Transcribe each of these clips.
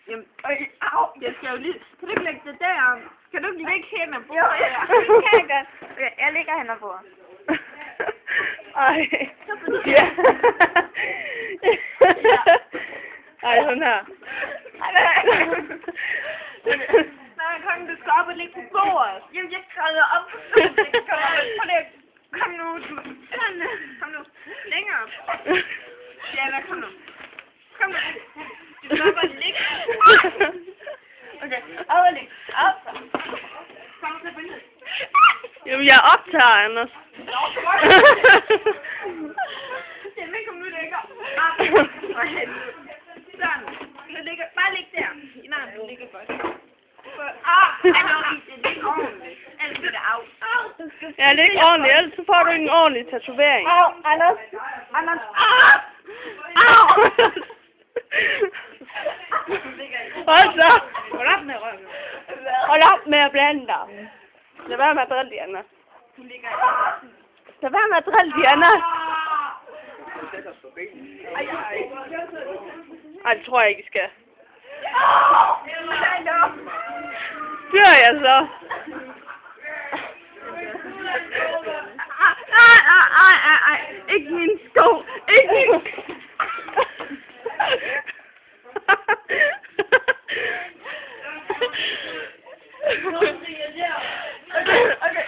Jamen, au, jeg skal jo lige... Kan du ikke lægge det der? Kan du ikke lægge hænder på? Jo, det kan jeg godt. Okay, jeg lægger hænder på. Ej. Ja. Ej, sådan her. Nej, kom, du skal op og ligge på bordet. Jamen, jeg kravler op på sofaen. Kom nu, du... Kom nu. Længere op. Diana, kom nu. Kom nu. Du skal op og ligge. Okay, op og ligge. Op. Kom til billedet. Jamen, jeg optager, Anders. Jamen, kom nu, lægger. Op. For helvede. Sådan. Nu ligger, bare lig der. Nej, du ligger godt. Det ligger ordentligt. Ellers bliver det af. Ja, det er ikke ordentligt, ellers så får du en ordentlig tatovering. Au, Anders. Anders. Au! Hold så! Hold op med røven. Hold op med at blande dig. Lad være med at drille Diana. Lad være med at drille Diana. Ej, det tror jeg ikke, I skal. Dør jeg så? Ej. Ikke min sko. Ikke min... Okay.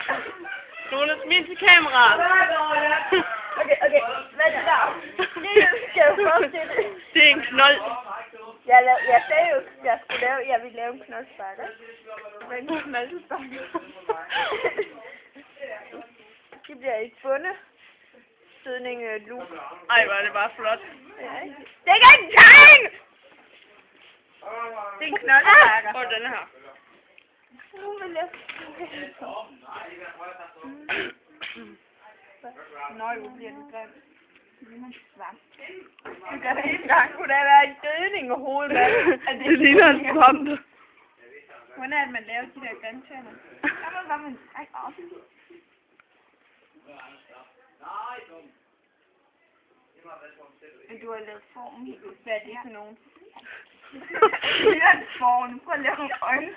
Nogen er smidt til kameraet. Okay. Hvad er det der? Det skal jeg forestille. Det er en knold. Jeg sagde jo, jeg ville lave en knoldspark. Hvad er en knoldspark? Det bliver et bunde. Stødning loop. Ej, hvor er det bare flot. Ja, ikke? Det er ikke en tegn! Det er en knoldsparker. Prøv denne her. Nu vil jeg... Nå, jo bliver det grimt. Du gør det ikke engang. Kunne der være en dødning i hovedet? Det ligner en svamp. Hvordan er det, man laver de der grantænder? Jamen, hvad man trækker op. Men du har lavet formen helt ud. Hvad er det for nogen? Det er en form. Prøv at lave nogle øjne.